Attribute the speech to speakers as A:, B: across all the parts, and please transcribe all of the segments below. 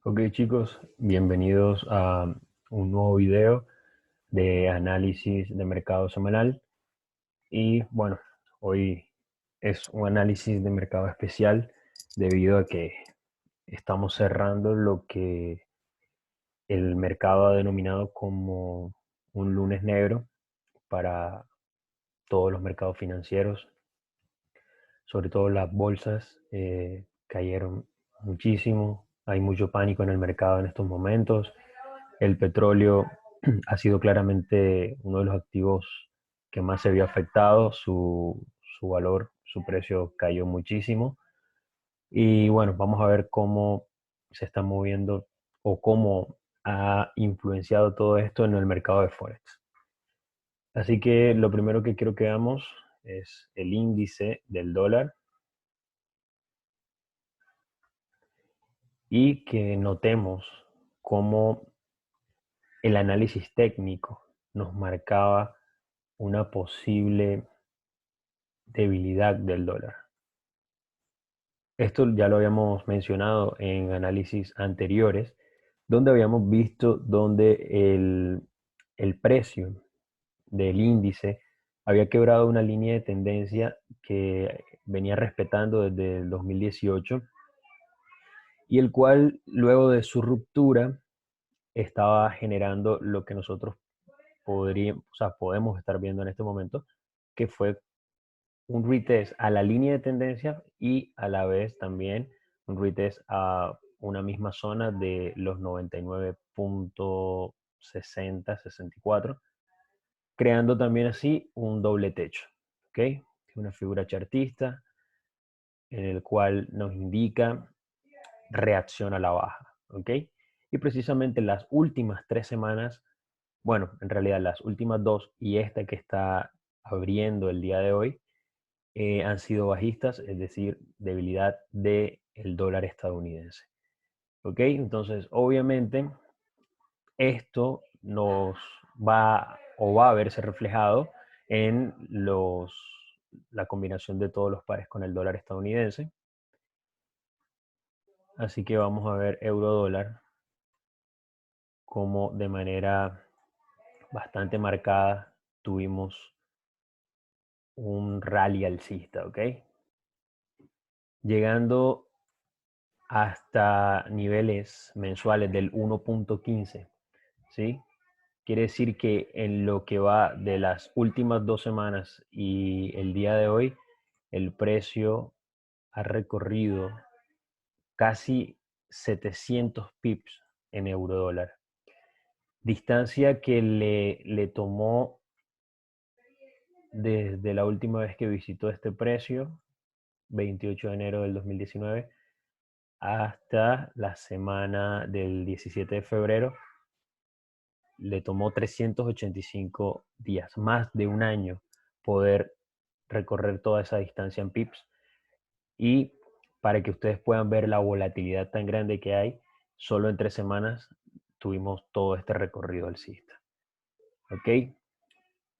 A: Ok chicos, bienvenidos a un nuevo video de análisis de mercado semanal. Y bueno, hoy es un análisis de mercado especial debido a que estamos cerrando lo que el mercado ha denominado como un lunes negro para todos los mercados financieros. Sobre todo las bolsas cayeron muchísimo, hay mucho pánico en el mercado en estos momentos. El petróleo ha sido claramente uno de los activos que más se vio afectado, su valor, su precio cayó muchísimo. Y bueno, vamos a ver cómo se está moviendo o cómo ha influenciado todo esto en el mercado de Forex. Así que lo primero que quiero que veamos es el índice del dólar y que notemos cómo el análisis técnico nos marcaba una posible debilidad del dólar. Esto ya lo habíamos mencionado en análisis anteriores, donde habíamos visto donde el precio del índice había quebrado una línea de tendencia que venía respetando desde el 2018 y el cual luego de su ruptura estaba generando lo que nosotros podemos estar viendo en este momento, que fue un retest a la línea de tendencia y a la vez también un retest a una misma zona de los 99.60-64, creando también así un doble techo, ¿ok? Una figura chartista en el cual nos indica reacción a la baja, ¿ok? Y precisamente las últimas 3 semanas, bueno, en realidad las últimas dos y esta que está abriendo el día de hoy, han sido bajistas, es decir, debilidad del dólar estadounidense. ¿Ok? Entonces, obviamente, esto nos va a verse reflejado en la combinación de todos los pares con el dólar estadounidense. Así que vamos a ver euro dólar como de manera bastante marcada tuvimos un rally alcista, ¿ok? Llegando hasta niveles mensuales del 1.15, ¿sí? Quiere decir que en lo que va de las últimas 2 semanas y el día de hoy, el precio ha recorrido casi 700 pips en euro dólar. Distancia que le tomó desde la última vez que visitó este precio, 28 de enero del 2019, hasta la semana del 17 de febrero, le tomó 385 días, más de un año, poder recorrer toda esa distancia en pips. Y para que ustedes puedan ver la volatilidad tan grande que hay, solo en 3 semanas tuvimos todo este recorrido alcista. ¿Ok?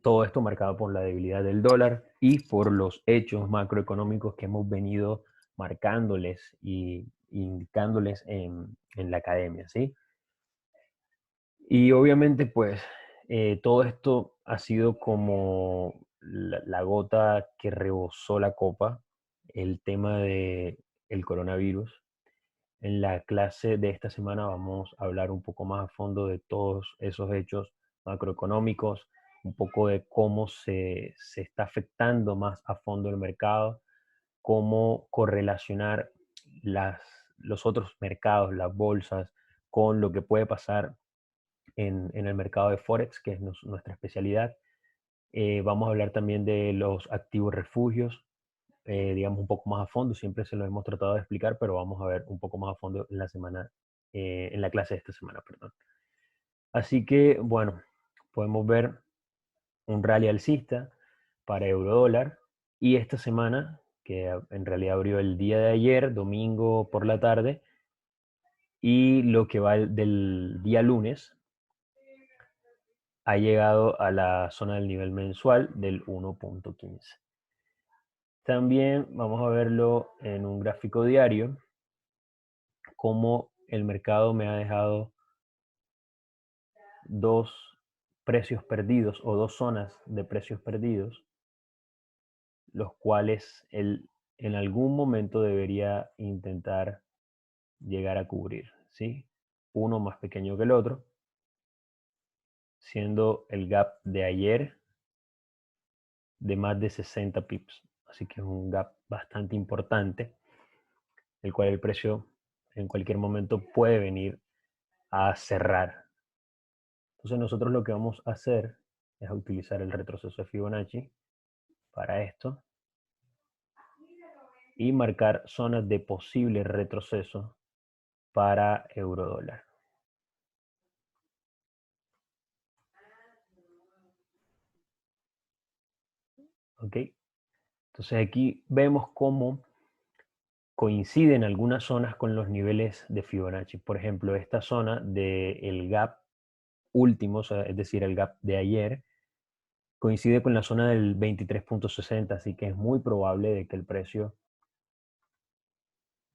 A: Todo esto marcado por la debilidad del dólar y por los hechos macroeconómicos que hemos venido marcándoles y indicándoles en la academia, ¿sí? Y obviamente, pues, todo esto ha sido como la gota que rebosó la copa, el tema de el coronavirus. En la clase de esta semana vamos a hablar un poco más a fondo de todos esos hechos macroeconómicos, un poco de cómo se está afectando más a fondo el mercado, cómo correlacionar las, los otros mercados, las bolsas, con lo que puede pasar en el mercado de Forex, que es nuestra especialidad. Vamos a hablar también de los activos refugios, digamos un poco más a fondo. Siempre se lo hemos tratado de explicar, pero vamos a ver un poco más a fondo en la semana, en la clase de esta semana, perdón. Así que, bueno, podemos ver un rally alcista para euro dólar y esta semana, que en realidad abrió el día de ayer, domingo por la tarde, y lo que va del día lunes, ha llegado a la zona del nivel mensual del 1.15. También vamos a verlo en un gráfico diario, cómo el mercado me ha dejado dos precios perdidos o dos zonas de precios perdidos, los cuales él en algún momento debería intentar llegar a cubrir, ¿sí? Uno más pequeño que el otro, siendo el gap de ayer de más de 60 pips. Así que es un gap bastante importante, el cual el precio en cualquier momento puede venir a cerrar. Entonces nosotros lo que vamos a hacer es utilizar el retroceso de Fibonacci para esto y marcar zonas de posible retroceso para euro dólar. ¿Ok? Entonces aquí vemos cómo coinciden algunas zonas con los niveles de Fibonacci. Por ejemplo, esta zona del gap último, o sea, es decir, el gap de ayer, coincide con la zona del 23.60, así que es muy probable de que el precio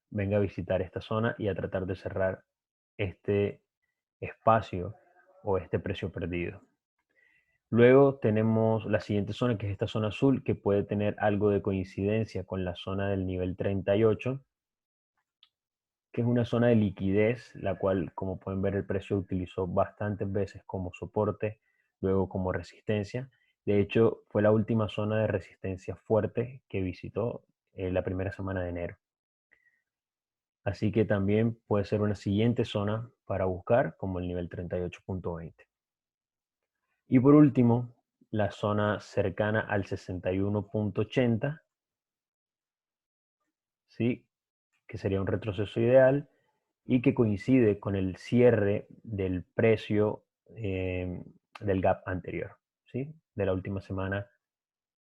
A: venga a visitar esta zona y a tratar de cerrar este espacio o este precio perdido. Luego tenemos la siguiente zona, que es esta zona azul, que puede tener algo de coincidencia con la zona del nivel 38, que es una zona de liquidez, la cual, como pueden ver, el precio utilizó bastantes veces como soporte, luego como resistencia. De hecho, fue la última zona de resistencia fuerte que visitó la primera semana de enero. Así que también puede ser una siguiente zona para buscar, como el nivel 38.20. Y por último, la zona cercana al 61.80, ¿sí? Que sería un retroceso ideal y que coincide con el cierre del precio del gap anterior, ¿sí? De la última semana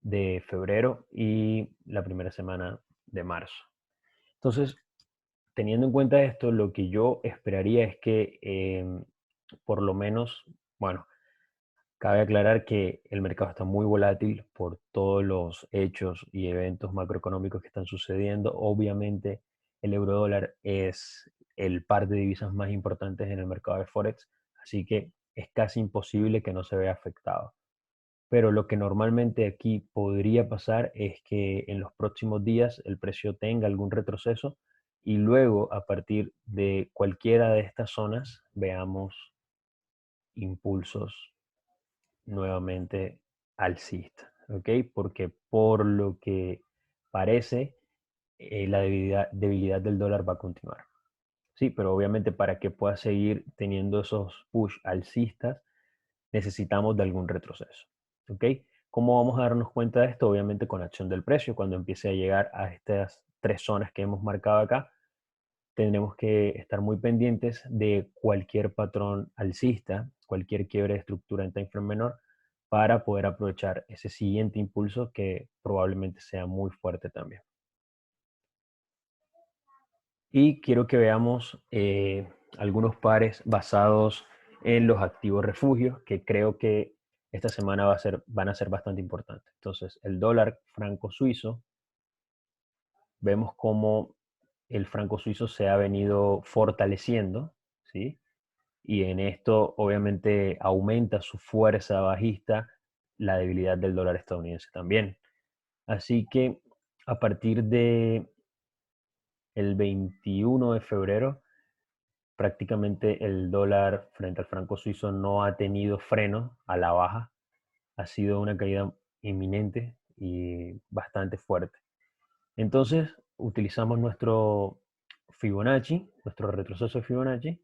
A: de febrero y la primera semana de marzo. Entonces, teniendo en cuenta esto, lo que yo esperaría es que por lo menos, bueno, cabe aclarar que el mercado está muy volátil por todos los hechos y eventos macroeconómicos que están sucediendo. Obviamente, el euro dólar es el par de divisas más importantes en el mercado de Forex, así que es casi imposible que no se vea afectado. Pero lo que normalmente aquí podría pasar es que en los próximos días el precio tenga algún retroceso y luego a partir de cualquiera de estas zonas veamos impulsos nuevamente alcista, ¿ok? Porque por lo que parece, la debilidad del dólar va a continuar. Sí, pero obviamente para que pueda seguir teniendo esos push alcistas, necesitamos de algún retroceso, ¿ok? ¿Cómo vamos a darnos cuenta de esto? Obviamente con acción del precio, cuando empiece a llegar a estas tres zonas que hemos marcado acá, tendremos que estar muy pendientes de cualquier patrón alcista, cualquier quiebre de estructura en time frame menor, para poder aprovechar ese siguiente impulso que probablemente sea muy fuerte también. Y quiero que veamos algunos pares basados en los activos refugios, que creo que esta semana van a ser bastante importantes. Entonces, el dólar franco suizo, vemos cómo el franco suizo se ha venido fortaleciendo, ¿sí? Y en esto obviamente aumenta su fuerza bajista la debilidad del dólar estadounidense también. Así que a partir de el 21 de febrero, prácticamente el dólar frente al franco suizo no ha tenido freno a la baja. Ha sido una caída inminente y bastante fuerte. Entonces, utilizamos nuestro Fibonacci, nuestro retroceso de Fibonacci,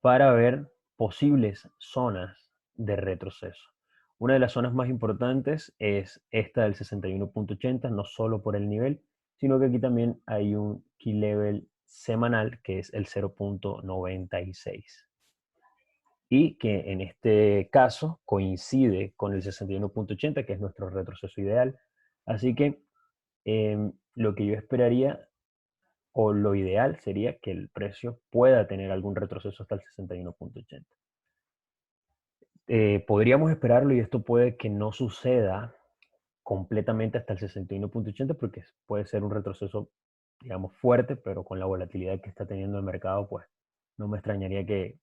A: para ver posibles zonas de retroceso. Una de las zonas más importantes es esta del 61.80, no solo por el nivel, sino que aquí también hay un key level semanal que es el 0.96 y que en este caso coincide con el 61.80, que es nuestro retroceso ideal. Así que lo que yo esperaría o lo ideal sería que el precio pueda tener algún retroceso hasta el 61.80. Podríamos esperarlo y esto puede que no suceda completamente hasta el 61.80 porque puede ser un retroceso, digamos, fuerte, pero con la volatilidad que está teniendo el mercado, pues No me extrañaría que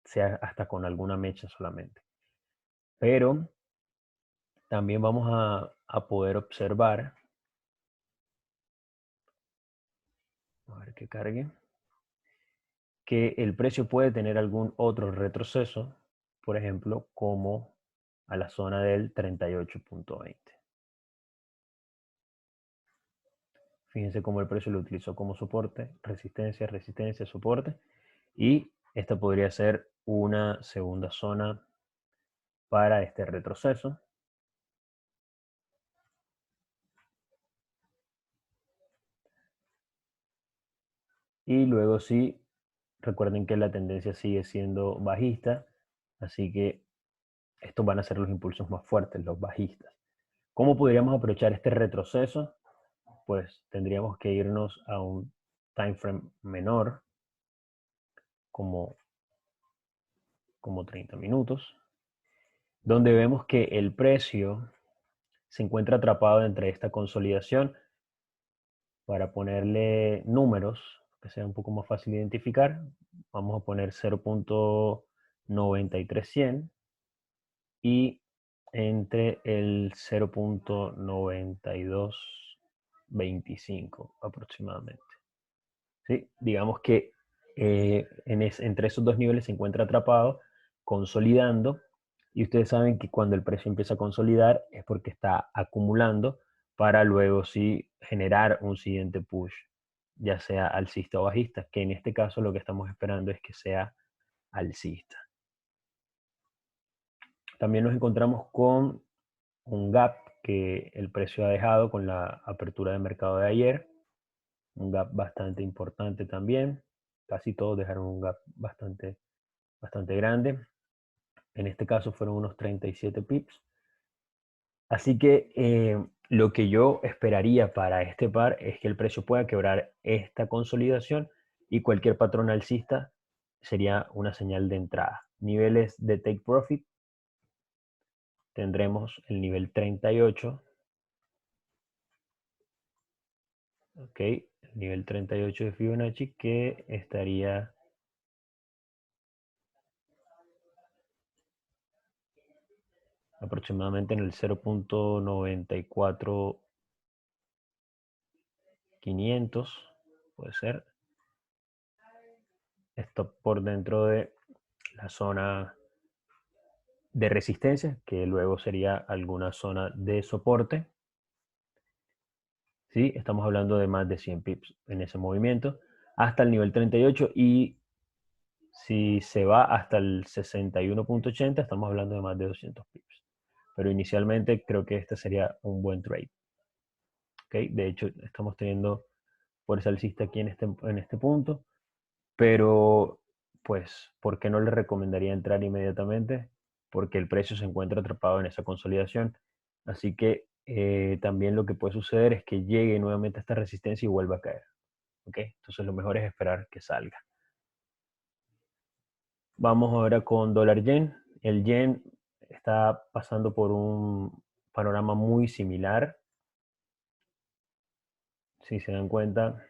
A: sea hasta con alguna mecha solamente. Pero también vamos a poder observar, a ver que cargue, que el precio puede tener algún otro retroceso, por ejemplo, como a la zona del 38.20. Fíjense cómo el precio lo utilizó como soporte, resistencia, resistencia, soporte. Y esta podría ser una segunda zona para este retroceso. Y luego sí, recuerden que la tendencia sigue siendo bajista, así que estos van a ser los impulsos más fuertes, los bajistas. ¿Cómo podríamos aprovechar este retroceso? Pues tendríamos que irnos a un time frame menor, como 30 minutos, donde vemos que el precio se encuentra atrapado entre esta consolidación. Para ponerle números que sea un poco más fácil de identificar, vamos a poner 0.93100 y entre el 0.9225 aproximadamente. ¿Sí? Digamos que entre esos dos niveles se encuentra atrapado, consolidando, y ustedes saben que cuando el precio empieza a consolidar es porque está acumulando para luego sí generar un siguiente push, ya sea alcista o bajista, que en este caso lo que estamos esperando es que sea alcista. También nos encontramos con un gap que el precio ha dejado con la apertura de mercado de ayer, un gap bastante importante también. Casi todos dejaron un gap bastante grande. En este caso fueron unos 37 pips. Así que lo que yo esperaría para este par es que el precio pueda quebrar esta consolidación y cualquier patrón alcista sería una señal de entrada. Niveles de take profit, tendremos el nivel 38. Ok, el nivel 38 de Fibonacci que estaría aproximadamente en el 0.94500, puede ser. Esto por dentro de la zona de resistencia, que luego sería alguna zona de soporte. ¿Sí? Estamos hablando de más de 100 pips en ese movimiento, hasta el nivel 38, y si se va hasta el 61.80, estamos hablando de más de 200 pips. Pero inicialmente creo que este sería un buen trade. ¿Okay? De hecho, estamos teniendo fuerza alcista aquí en este punto, pero pues, ¿por qué no le recomendaría entrar inmediatamente? Porque el precio se encuentra atrapado en esa consolidación. Así que también lo que puede suceder es que llegue nuevamente a esta resistencia y vuelva a caer. ¿Okay? Entonces lo mejor es esperar que salga. Vamos ahora con dólar yen. El yen está pasando por un panorama muy similar. Si se dan cuenta,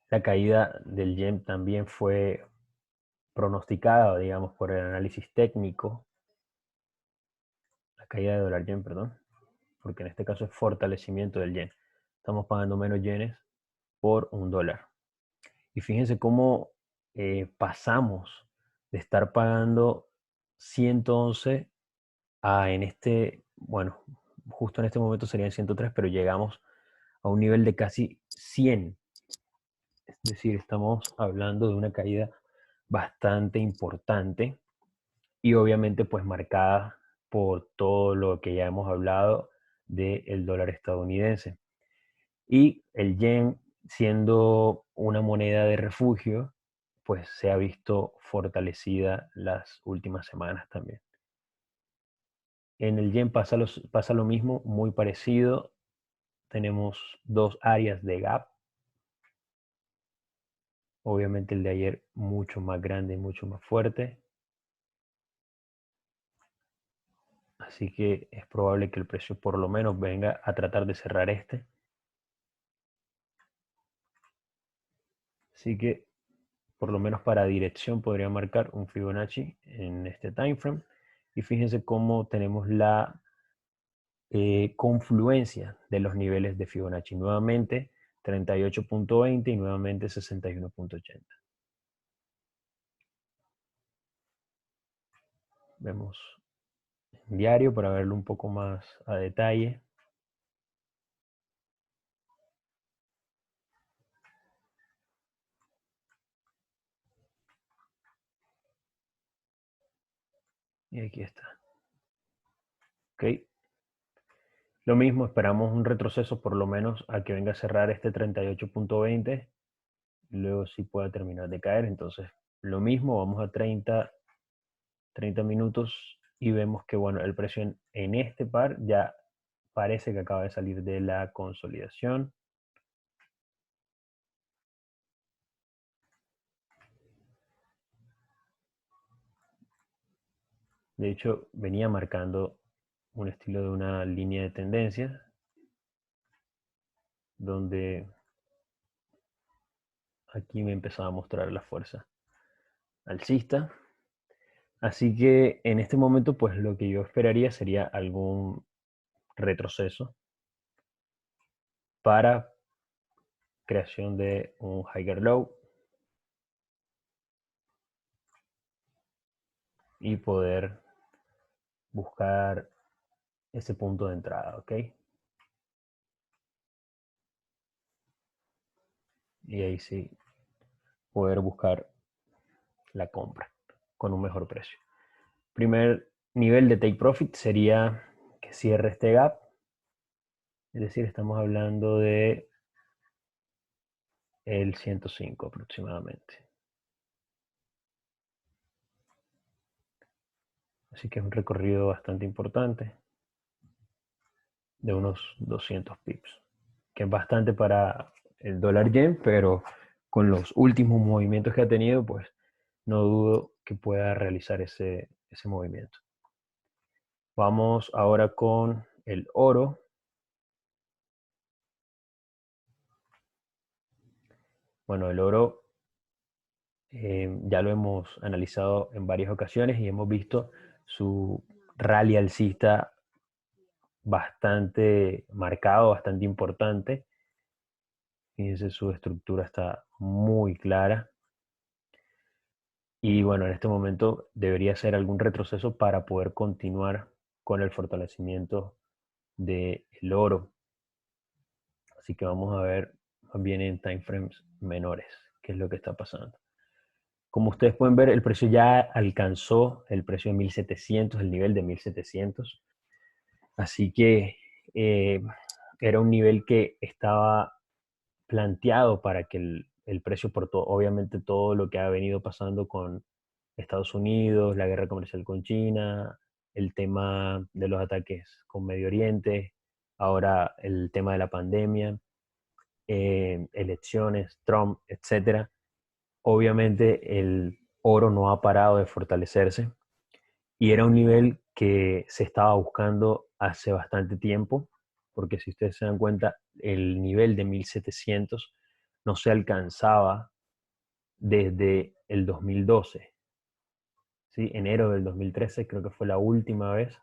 A: la caída del yen también fue pronosticada, digamos, por el análisis técnico. La caída de dólar yen, perdón, porque en este caso es fortalecimiento del yen. Estamos pagando menos yenes por un dólar. Y fíjense cómo pasamos de estar pagando 111 a bueno, justo en este momento serían 103, pero llegamos a un nivel de casi 100. Es decir, estamos hablando de una caída bastante importante y obviamente pues marcada por todo lo que ya hemos hablado del dólar estadounidense. Y el yen, siendo una moneda de refugio, pues se ha visto fortalecida las últimas semanas también. En el yen pasa lo mismo, muy parecido. Tenemos dos áreas de gap. Obviamente el de ayer mucho más grande, mucho más fuerte. Así que es probable que el precio por lo menos venga a tratar de cerrar este. Así que por lo menos para dirección podría marcar un Fibonacci en este time frame. Y fíjense cómo tenemos la confluencia de los niveles de Fibonacci. Nuevamente 38.20 y nuevamente 61.80. Vemos en diario para verlo un poco más a detalle. Y aquí está. Ok. Lo mismo, esperamos un retroceso por lo menos a que venga a cerrar este 38.20. Luego sí pueda terminar de caer. Entonces, lo mismo, vamos a 30 minutos y vemos que, bueno, el precio en este par ya parece que acaba de salir de la consolidación. De hecho, venía marcando un estilo de una línea de tendencia donde aquí me empezaba a mostrar la fuerza alcista. Así que en este momento, pues lo que yo esperaría sería algún retroceso para creación de un higher low y poder buscar ese punto de entrada, ¿ok? Y ahí sí poder buscar la compra con un mejor precio. Primer nivel de take profit sería que cierre este gap, es decir, estamos hablando de el 105 aproximadamente. Así que es un recorrido bastante importante de unos 200 pips, que es bastante para el dólar yen, pero con los últimos movimientos que ha tenido, pues no dudo que pueda realizar ese movimiento. Vamos ahora con el oro. Bueno, el oro ya lo hemos analizado en varias ocasiones y hemos visto su rally alcista bastante marcado, bastante importante. Fíjense, su estructura está muy clara. Y bueno, en este momento debería ser algún retroceso para poder continuar con el fortalecimiento del oro. Así que vamos a ver más bien en timeframes menores qué es lo que está pasando. Como ustedes pueden ver, el precio ya alcanzó el precio de 1700, el nivel de 1700. Así que eh, era un nivel que estaba planteado para que el precio, por todo, obviamente todo lo que ha venido pasando con Estados Unidos, la guerra comercial con China, el tema de los ataques con Medio Oriente, ahora el tema de la pandemia, elecciones, Trump, etcétera. Obviamente el oro no ha parado de fortalecerse y era un nivel que se estaba buscando hace bastante tiempo, porque si ustedes se dan cuenta, el nivel de 1700 no se alcanzaba desde el 2012. ¿Sí? Enero del 2013 creo que fue la última vez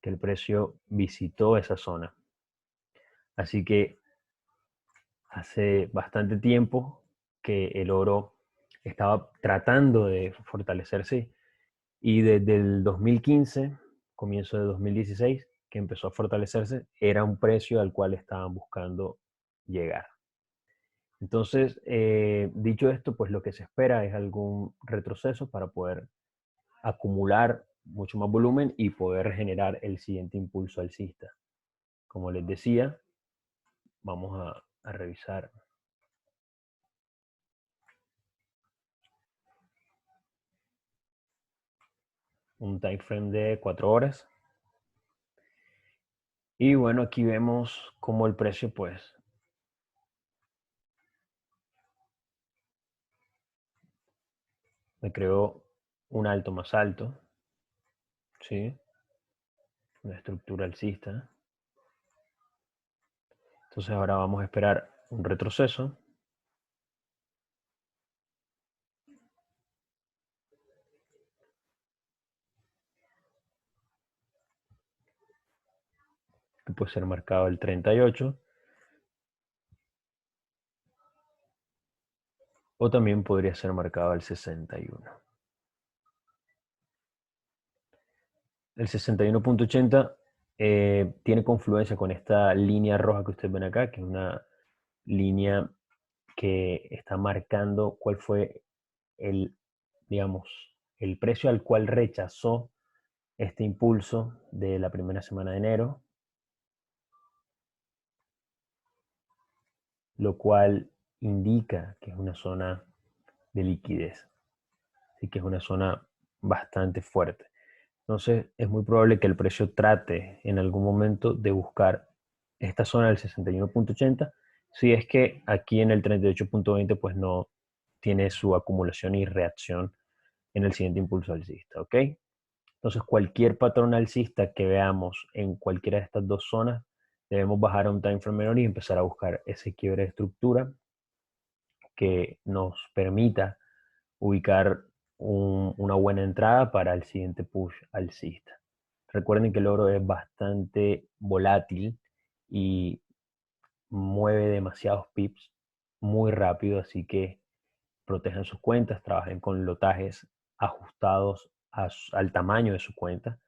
A: que el precio visitó esa zona. Así que hace bastante tiempo que el oro estaba tratando de fortalecerse y desde el 2015, comienzo de 2016, que empezó a fortalecerse, era un precio al cual estaban buscando llegar. Entonces, dicho esto, pues lo que se espera es algún retroceso para poder acumular mucho más volumen y poder generar el siguiente impulso alcista. Como les decía, vamos a revisar un time frame de 4 horas. Y bueno, aquí vemos cómo el precio pues me creó un alto más alto, ¿sí? Una estructura alcista. Entonces ahora vamos a esperar un retroceso que puede ser marcado el 38, o también podría ser marcado el 61. El 61.80 tiene confluencia con esta línea roja que ustedes ven acá, que es una línea que está marcando cuál fue el, digamos, el precio al cual rechazó este impulso de la primera semana de enero, lo cual indica que es una zona de liquidez, así que es una zona bastante fuerte. Entonces es muy probable que el precio trate en algún momento de buscar esta zona del 61.80, si es que aquí en el 38.20 pues no tiene su acumulación y reacción en el siguiente impulso alcista, ¿ok? Entonces cualquier patrón alcista que veamos en cualquiera de estas dos zonas, debemos bajar a un time frame menor y empezar a buscar ese quiebre de estructura que nos permita ubicar una buena entrada para el siguiente push alcista. Recuerden que el oro es bastante volátil y mueve demasiados pips muy rápido, así que protejan sus cuentas, trabajen con lotajes ajustados al tamaño de su cuenta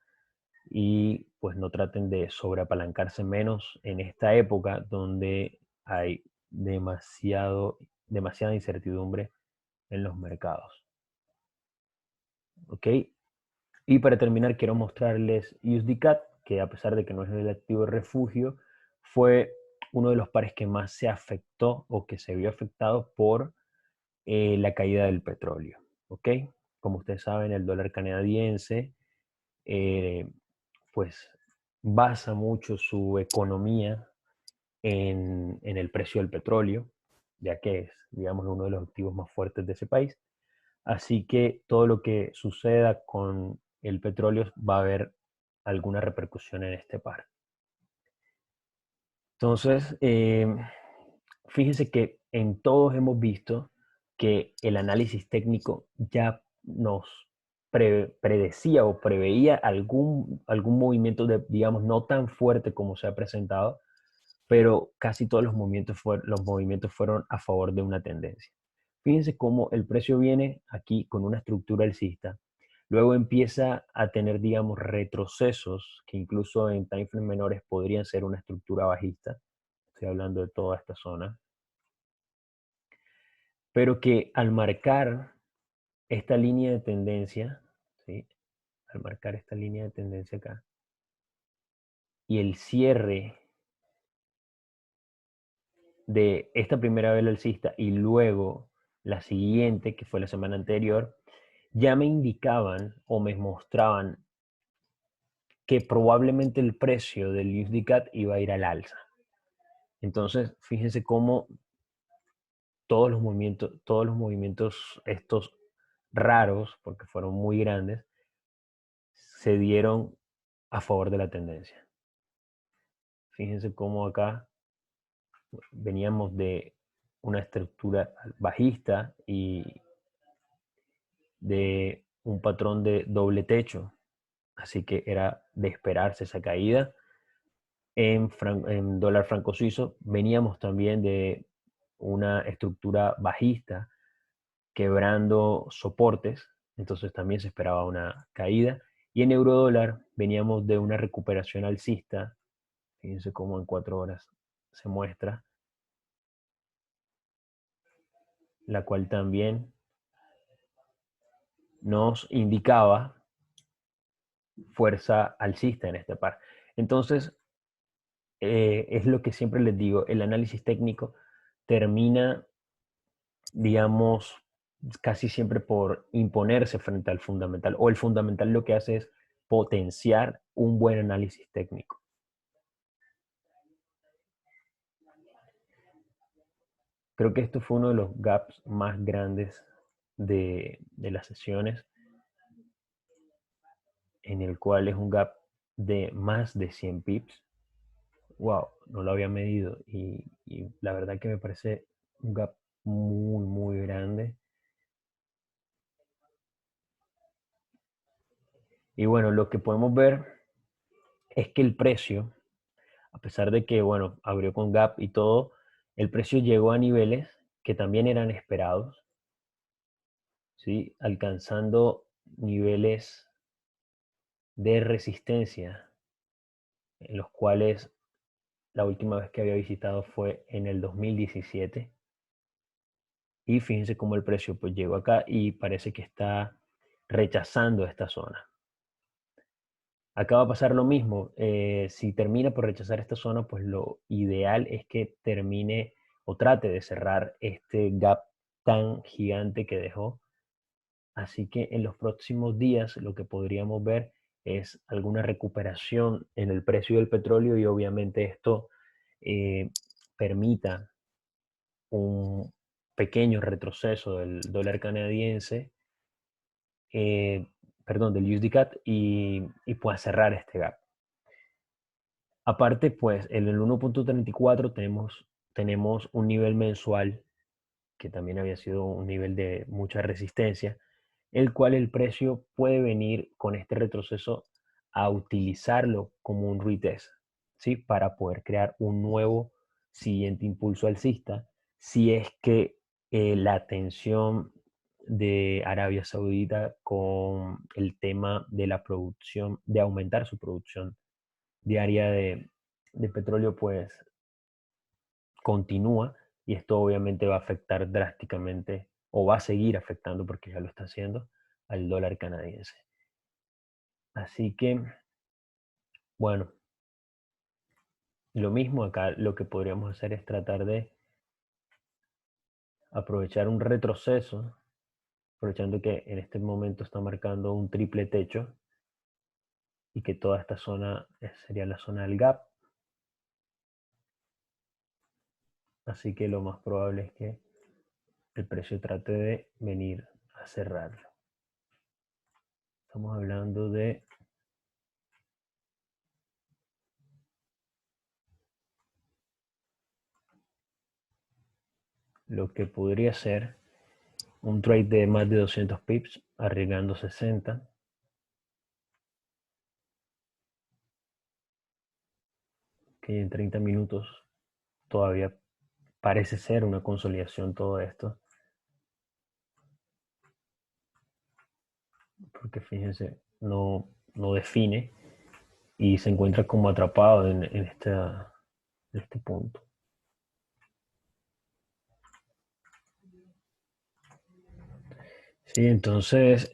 A: y pues no traten de sobreapalancarse menos en esta época donde hay demasiada incertidumbre en los mercados. ¿Ok? Y para terminar, quiero mostrarles USDCAD, que a pesar de que no es el activo de refugio, fue uno de los pares que más se afectó o que se vio afectado por la caída del petróleo. ¿Ok? Como ustedes saben, el dólar canadiense eh, pues basa mucho su economía en el precio del petróleo, ya que es, digamos, uno de los activos más fuertes de ese país. Así que todo lo que suceda con el petróleo va a haber alguna repercusión en este par. Entonces, fíjense que en todos hemos visto que el análisis técnico ya nos predecía o preveía algún movimiento, digamos, no tan fuerte como se ha presentado, pero casi todos los movimientos fueron a favor de una tendencia. Fíjense cómo el precio viene aquí con una estructura alcista, luego empieza a tener, digamos, retrocesos que incluso en timeframes menores podrían ser una estructura bajista. Estoy hablando de toda esta zona, pero que al marcar esta línea de tendencia, ¿sí? Al marcar esta línea de tendencia acá, y el cierre de esta primera vela alcista y luego la siguiente, que fue la semana anterior, ya me indicaban o me mostraban que probablemente el precio del USDCAD iba a ir al alza. Entonces, fíjense cómo todos los movimientos estos raros, porque fueron muy grandes, se dieron a favor de la tendencia. Fíjense cómo acá veníamos de una estructura bajista y de un patrón de doble techo, así que era de esperarse esa caída. En dólar franco suizo veníamos también de una estructura bajista quebrando soportes, entonces también se esperaba una caída. Y en euro dólar veníamos de una recuperación alcista, fíjense cómo en 4 horas se muestra, la cual también nos indicaba fuerza alcista en este par. Entonces, es lo que siempre les digo, el análisis técnico termina, digamos, casi siempre por imponerse frente al fundamental, o el fundamental lo que hace es potenciar un buen análisis técnico. Creo que esto fue uno de los gaps más grandes de las sesiones, en el cual es un gap de más de 100 pips. Wow, no lo había medido y la verdad que me parece un gap muy, muy grande. Y bueno, lo que podemos ver es que el precio a pesar de que, bueno, abrió con gap y todo, el precio llegó a niveles que también eran esperados, ¿sí? Alcanzando niveles de resistencia, en los cuales la última vez que había visitado fue en el 2017. Y fíjense cómo el precio pues llegó acá y parece que está rechazando esta zona. Acá va a pasar lo mismo. Si termina por rechazar esta zona, pues lo ideal es que termine o trate de cerrar este gap tan gigante que dejó. Así que en los próximos días lo que podríamos ver es alguna recuperación en el precio del petróleo y obviamente esto eh, permita un pequeño retroceso del dólar canadiense, eh, perdón, del USD-CAD y pueda cerrar este gap. Aparte, pues en el 1.34 tenemos un nivel mensual que también había sido un nivel de mucha resistencia, el cual el precio puede venir con este retroceso a utilizarlo como un retest, ¿sí? Para poder crear un nuevo siguiente impulso alcista, si es que la tensión de Arabia Saudita con el tema de la producción, de aumentar su producción diaria de petróleo, pues continúa y esto obviamente va a afectar drásticamente o va a seguir afectando porque ya lo está haciendo al dólar canadiense. Así que, bueno, lo mismo acá, lo que podríamos hacer es tratar de aprovechar un retroceso, aprovechando que en este momento está marcando un triple techo y que toda esta zona sería la zona del gap. Así que lo más probable es que el precio trate de venir a cerrarlo. Estamos hablando de lo que podría ser un trade de más de 200 pips, arriesgando 60. Que en 30 minutos todavía parece ser una consolidación todo esto. Porque fíjense, no define y se encuentra como atrapado en este punto. Sí, entonces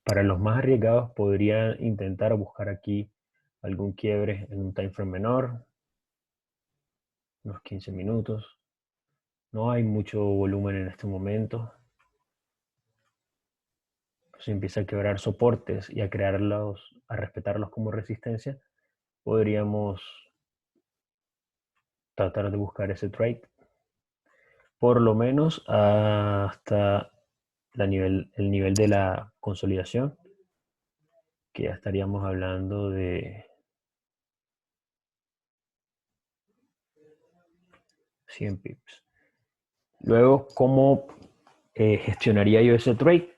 A: para los más arriesgados podría intentar buscar aquí algún quiebre en un time frame menor, unos 15 minutos. No hay mucho volumen en este momento. Si empieza a quebrar soportes y a crearlos, a respetarlos como resistencia, podríamos tratar de buscar ese trade, por lo menos hasta el nivel de la consolidación, que ya estaríamos hablando de 100 pips. Luego, ¿cómo gestionaría yo ese trade?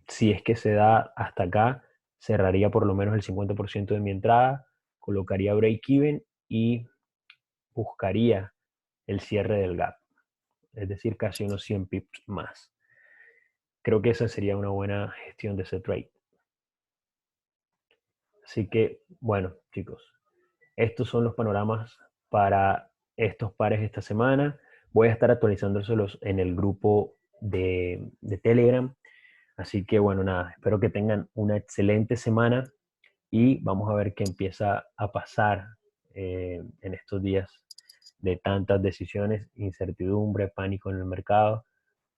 A: Si es que se da hasta acá, cerraría por lo menos el 50% de mi entrada, colocaría break-even y buscaría el cierre del gap, es decir, casi unos 100 pips más. Creo que esa sería una buena gestión de ese trade. Así que, bueno, chicos, estos son los panoramas para estos pares esta semana. Voy a estar actualizándoselos en el grupo de Telegram. Así que, bueno, nada, espero que tengan una excelente semana y vamos a ver qué empieza a pasar en estos días de tantas decisiones, incertidumbre, pánico en el mercado.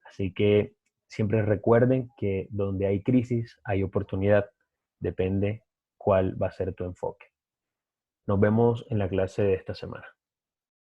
A: Así que siempre recuerden que donde hay crisis hay oportunidad. Depende cuál va a ser tu enfoque. Nos vemos en la clase de esta semana.